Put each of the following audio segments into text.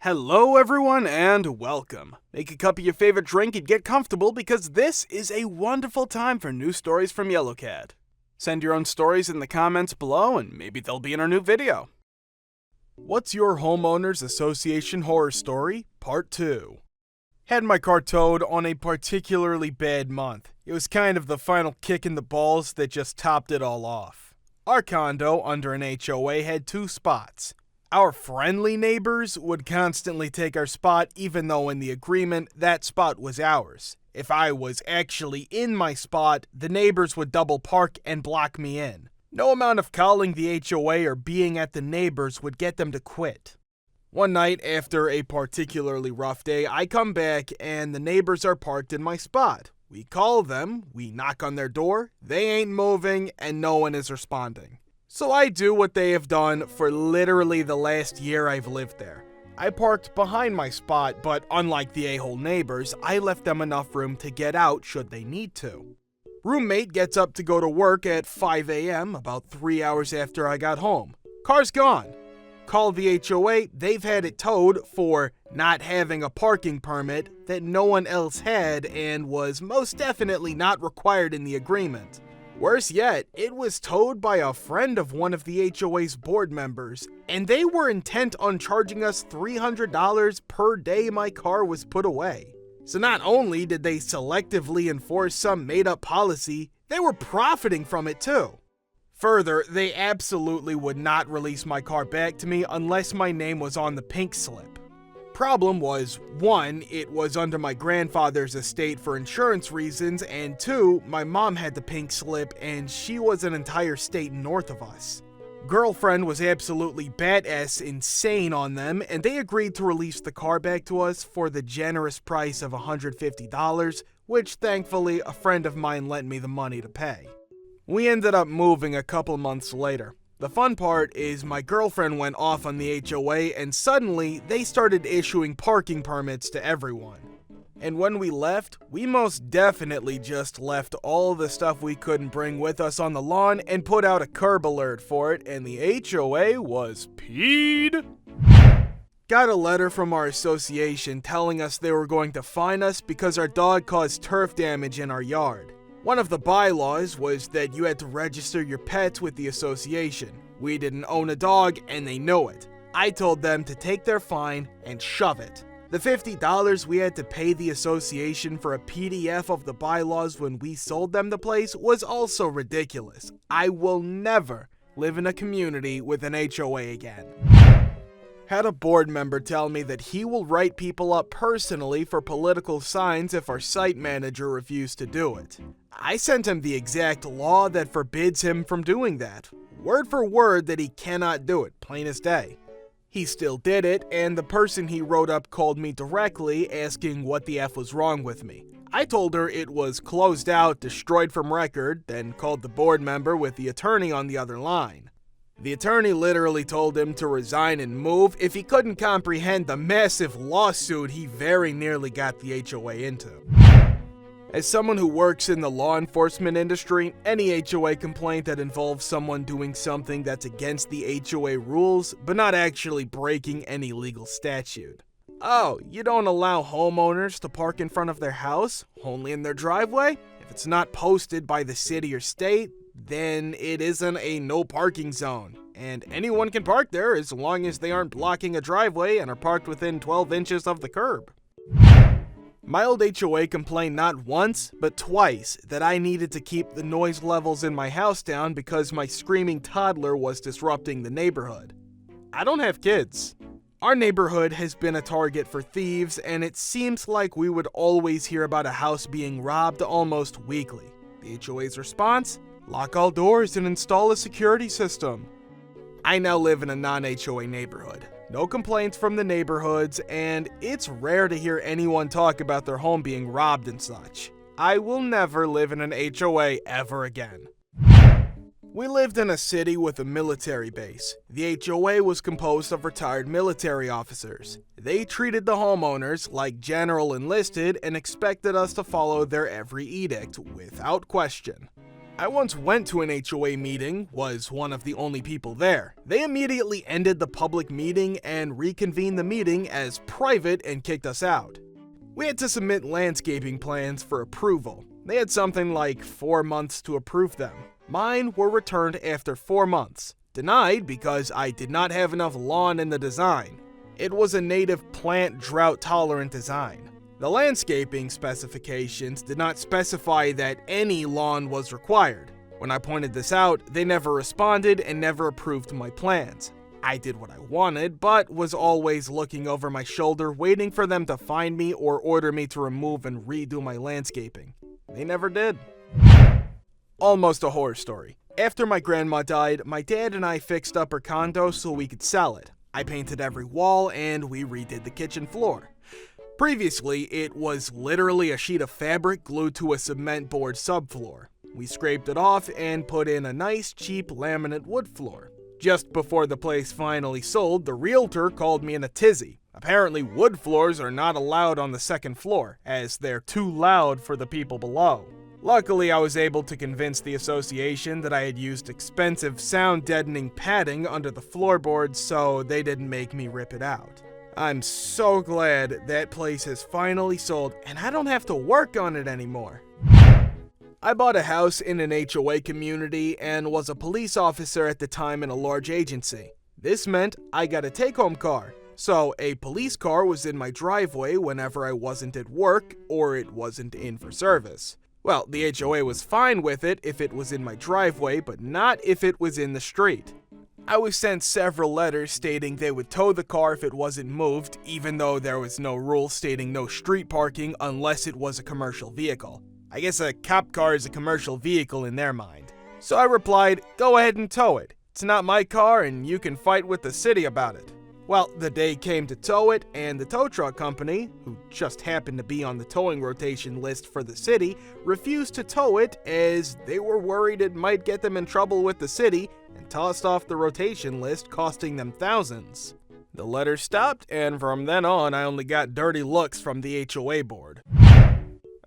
Hello everyone and welcome. Make a cup of your favorite drink and get comfortable because this is a wonderful time for new stories from Yellow Cat. Send your own stories in the comments below and maybe they'll be in our new video. What's your homeowners association horror story? Part 2. Had my car towed on a particularly bad month. It was kind of the final kick in the balls that just topped it all off. Our condo under an HOA had 2 spots. Our friendly neighbors would constantly take our spot even though in the agreement that spot was ours. If I was actually in my spot, the neighbors would double park and block me in. No amount of calling the HOA or being at the neighbors would get them to quit. One night after a particularly rough day, I come back and the neighbors are parked in my spot. We call them, we knock on their door, they ain't moving, and no one is responding. So I do what they have done for literally the last year I've lived there. I parked behind my spot, but unlike the a-hole neighbors, I left them enough room to get out should they need to. Roommate gets up to go to work at 5 a.m., about 3 hours after I got home. Car's gone. Call the HOA, they've had it towed for not having a parking permit that no one else had and was most definitely not required in the agreement. Worse yet, it was towed by a friend of one of the HOA's board members, and they were intent on charging us $300 per day my car was put away. So not only did they selectively enforce some made-up policy, they were profiting from it too. Further, they absolutely would not release my car back to me unless my name was on the pink slip. Problem was, 1, it was under my grandfather's estate for insurance reasons, and 2, my mom had the pink slip and she was an entire state north of us. Girlfriend was absolutely bat-ass insane on them, and they agreed to release the car back to us for the generous price of $150, which thankfully a friend of mine lent me the money to pay. We ended up moving a couple months later. The fun part is my girlfriend went off on the HOA and suddenly they started issuing parking permits to everyone. And when we left, we most definitely just left all the stuff we couldn't bring with us on the lawn and put out a curb alert for it, and the HOA was peed. Got a letter from our association telling us they were going to fine us because our dog caused turf damage in our yard. One of the bylaws was that you had to register your pets with the association. We didn't own a dog and they know it. I told them to take their fine and shove it. The $50 we had to pay the association for a PDF of the bylaws when we sold them the place was also ridiculous. I will never live in a community with an HOA again. Had a board member tell me that he will write people up personally for political signs if our site manager refused to do it. I sent him the exact law that forbids him from doing that. Word for word that he cannot do it, plain as day. He still did it, and the person he wrote up called me directly asking what the F was wrong with me. I told her it was closed out, destroyed from record, then called the board member with the attorney on the other line. The attorney literally told him to resign and move if he couldn't comprehend the massive lawsuit he very nearly got the HOA into. As someone who works in the law enforcement industry, any HOA complaint that involves someone doing something that's against the HOA rules, but not actually breaking any legal statute. Oh, you don't allow homeowners to park in front of their house, only in their driveway? If it's not posted by the city or state, then it isn't a no parking zone, and anyone can park there as long as they aren't blocking a driveway and are parked within 12 inches of the curb. My old HOA complained not once, but twice that I needed to keep the noise levels in my house down because my screaming toddler was disrupting the neighborhood. I don't have kids. Our neighborhood has been a target for thieves, and it seems like we would always hear about a house being robbed almost weekly. The HOA's response? Lock all doors and install a security system. I now live in a non-HOA neighborhood. No complaints from the neighborhoods, and it's rare to hear anyone talk about their home being robbed and such. I will never live in an HOA ever again. We lived in a city with a military base. The HOA was composed of retired military officers. They treated the homeowners like general enlisted and expected us to follow their every edict without question. I once went to an HOA meeting, was one of the only people there. They immediately ended the public meeting and reconvened the meeting as private and kicked us out. We had to submit landscaping plans for approval. They had something like 4 months to approve them. Mine were returned after 4 months. Denied because I did not have enough lawn in the design. It was a native plant drought-tolerant design. The landscaping specifications did not specify that any lawn was required. When I pointed this out, they never responded and never approved my plans. I did what I wanted, but was always looking over my shoulder, waiting for them to find me or order me to remove and redo my landscaping. They never did. Almost a horror story. After my grandma died, my dad and I fixed up her condo so we could sell it. I painted every wall and we redid the kitchen floor. Previously, it was literally a sheet of fabric glued to a cement board subfloor. We scraped it off and put in a nice, cheap laminate wood floor. Just before the place finally sold, the realtor called me in a tizzy. Apparently, wood floors are not allowed on the second floor, as they're too loud for the people below. Luckily, I was able to convince the association that I had used expensive sound-deadening padding under the floorboards, so they didn't make me rip it out. I'm so glad that place has finally sold and I don't have to work on it anymore. I bought a house in an HOA community and was a police officer at the time in a large agency. This meant I got a take-home car, so a police car was in my driveway whenever I wasn't at work or it wasn't in for service. Well, the HOA was fine with it if it was in my driveway, but not if it was in the street. I was sent several letters stating they would tow the car if it wasn't moved, even though there was no rule stating no street parking unless it was a commercial vehicle. I guess a cop car is a commercial vehicle in their mind. So I replied, go ahead and tow it. It's not my car and you can fight with the city about it. Well, the day came to tow it, and the tow truck company, who just happened to be on the towing rotation list for the city, refused to tow it as they were worried it might get them in trouble with the city and tossed off the rotation list, costing them thousands. The letter stopped, and from then on, I only got dirty looks from the HOA board.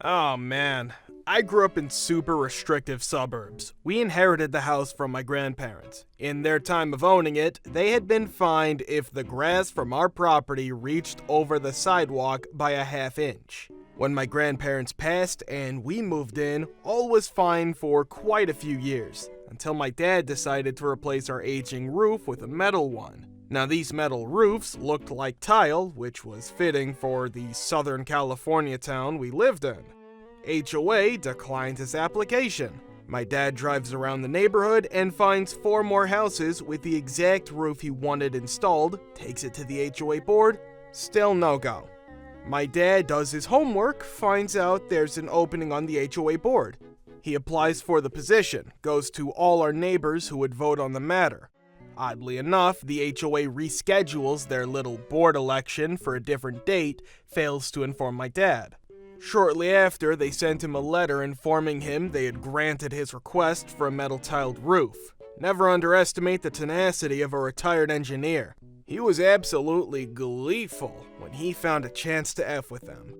Oh man, I grew up in super restrictive suburbs. We inherited the house from my grandparents. In their time of owning it, they had been fined if the grass from our property reached over the sidewalk by a ½ inch. When my grandparents passed and we moved in, all was fine for quite a few years, until my dad decided to replace our aging roof with a metal one. Now these metal roofs looked like tile, which was fitting for the Southern California town we lived in. HOA declined his application. My dad drives around the neighborhood and finds 4 more houses with the exact roof he wanted installed, takes it to the HOA board, still no go. My dad does his homework, finds out there's an opening on the HOA board. He applies for the position, goes to all our neighbors who would vote on the matter. Oddly enough, the HOA reschedules their little board election for a different date, fails to inform my dad. Shortly after, they sent him a letter informing him they had granted his request for a metal-tiled roof. Never underestimate the tenacity of a retired engineer. He was absolutely gleeful when he found a chance to F with them.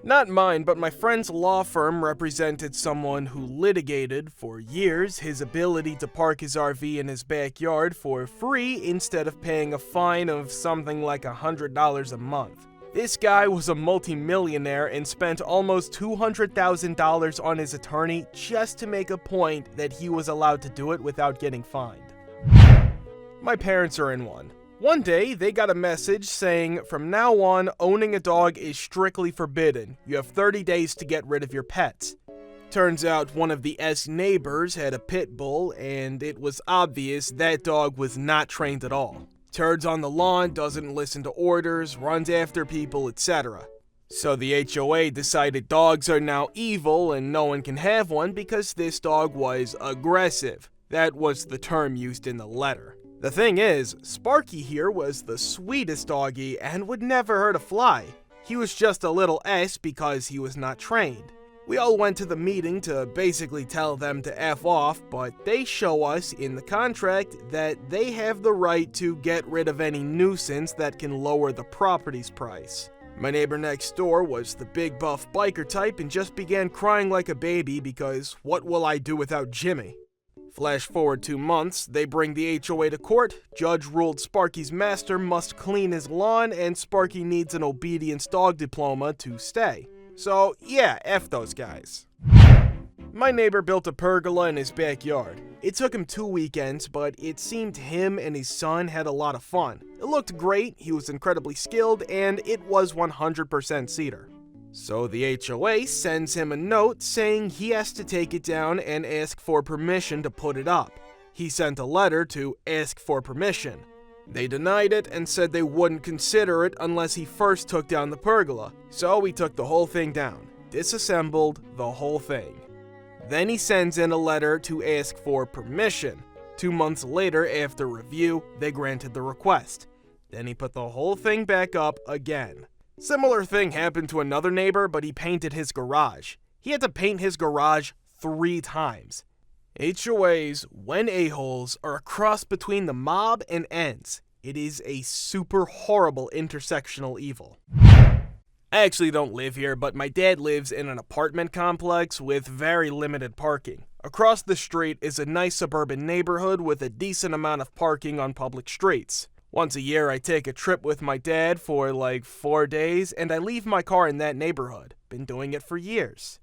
Not mine, but my friend's law firm represented someone who litigated for years his ability to park his RV in his backyard for free instead of paying a fine of something like $100 a month. This guy was a multi-millionaire and spent almost $200,000 on his attorney just to make a point that he was allowed to do it without getting fined. My parents are in one. One day, they got a message saying, from now on, owning a dog is strictly forbidden. You have 30 days to get rid of your pets. Turns out one of the neighbors had a pit bull, and it was obvious that dog was not trained at all. Turds on the lawn, doesn't listen to orders, runs after people, etc. So the HOA decided dogs are now evil and no one can have one because this dog was aggressive. That was the term used in the letter. The thing is, Sparky here was the sweetest doggy and would never hurt a fly. He was just a little S because he was not trained. We all went to the meeting to basically tell them to F off, but they show us in the contract that they have the right to get rid of any nuisance that can lower the property's price. My neighbor next door was the big buff biker type and just began crying like a baby because what will I do without Jimmy? Flash forward 2 months, they bring the HOA to court, judge ruled Sparky's master must clean his lawn, and Sparky needs an obedience dog diploma to stay. So yeah, F those guys. My neighbor built a pergola in his backyard. It took him 2 weekends, but it seemed him and his son had a lot of fun. It looked great, he was incredibly skilled, and it was 100% cedar. So the HOA sends him a note saying he has to take it down and ask for permission to put it up. He sent a letter to ask for permission. They denied it and said they wouldn't consider it unless he first took down the pergola, so he took the whole thing down, disassembled the whole thing. Then he sends in a letter to ask for permission. 2 months later, after review, they granted the request. Then he put the whole thing back up again. Similar thing happened to another neighbor, but he painted his garage. He had to paint his garage 3 times. HOAs, when a-holes, are a cross between the mob and ends. It is a super horrible intersectional evil. I actually don't live here, but my dad lives in an apartment complex with very limited parking. Across the street is a nice suburban neighborhood with a decent amount of parking on public streets. Once a year, I take a trip with my dad for like 4 days, and I leave my car in that neighborhood. Been doing it for years.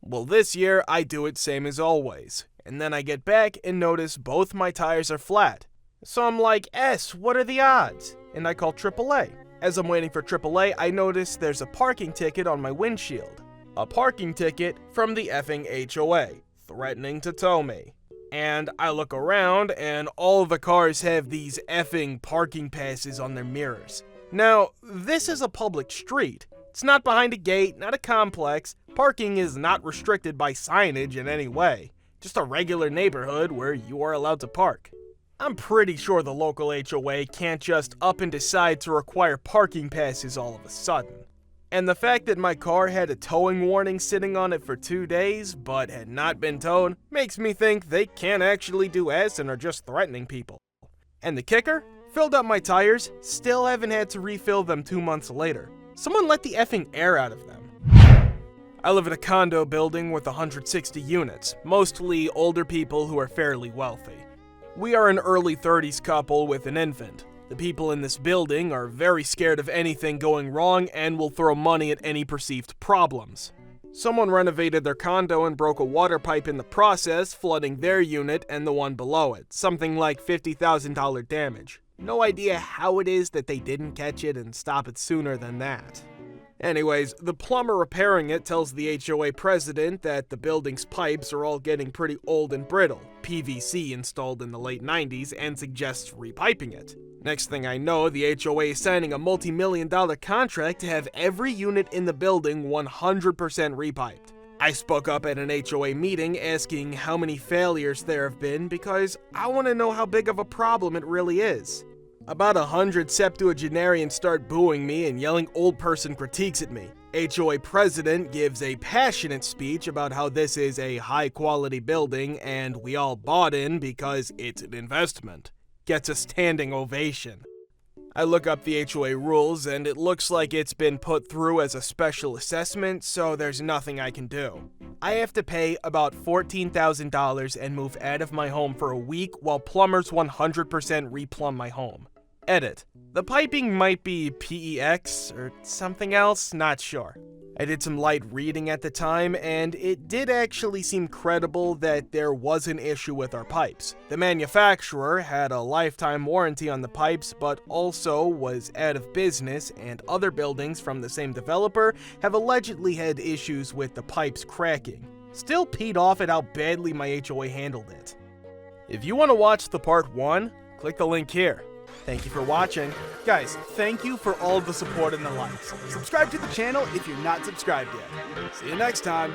Well, this year, I do it same as always. And then I get back and notice both my tires are flat. So I'm like, what are the odds? And I call AAA. As I'm waiting for AAA, I notice there's a parking ticket on my windshield. A parking ticket from the effing HOA, threatening to tow me. And I look around, and all of the cars have these effing parking passes on their mirrors. Now, this is a public street. It's not behind a gate, not a complex. Parking is not restricted by signage in any way. Just a regular neighborhood where you are allowed to park. I'm pretty sure the local HOA can't just up and decide to require parking passes all of a sudden. And the fact that my car had a towing warning sitting on it for 2 days, but had not been towed, makes me think they can't actually do S and are just threatening people. And the kicker? Filled up my tires, still haven't had to refill them 2 months later. Someone let the effing air out of them. I live in a condo building with 160 units, mostly older people who are fairly wealthy. We are an early 30s couple with an infant. The people in this building are very scared of anything going wrong and will throw money at any perceived problems. Someone renovated their condo and broke a water pipe in the process, flooding their unit and the one below it, something like $50,000 damage. No idea how it is that they didn't catch it and stop it sooner than that. Anyways, the plumber repairing it tells the HOA president that the building's pipes are all getting pretty old and brittle, PVC installed in the late 90s, and suggests repiping it. Next thing I know, the HOA is signing a multi-million-dollar contract to have every unit in the building 100% repiped. I spoke up at an HOA meeting asking how many failures there have been because I want to know how big of a problem it really is. About 100 septuagenarians start booing me and yelling old person critiques at me. HOA president gives a passionate speech about how this is a high-quality building and we all bought in because it's an investment. Gets a standing ovation. I look up the HOA rules and it looks like it's been put through as a special assessment, so there's nothing I can do. I have to pay about $14,000 and move out of my home for a week while plumbers 100% replumb my home. Edit. The piping might be PEX or something else, not sure. I did some light reading at the time, and it did actually seem credible that there was an issue with our pipes. The manufacturer had a lifetime warranty on the pipes, but also was out of business, and other buildings from the same developer have allegedly had issues with the pipes cracking. Still peed off at how badly my HOA handled it. If you want to watch the part 1, click the link here. Thank you for watching. Guys, thank you for all the support and the likes. Subscribe to the channel if you're not subscribed yet. See you next time.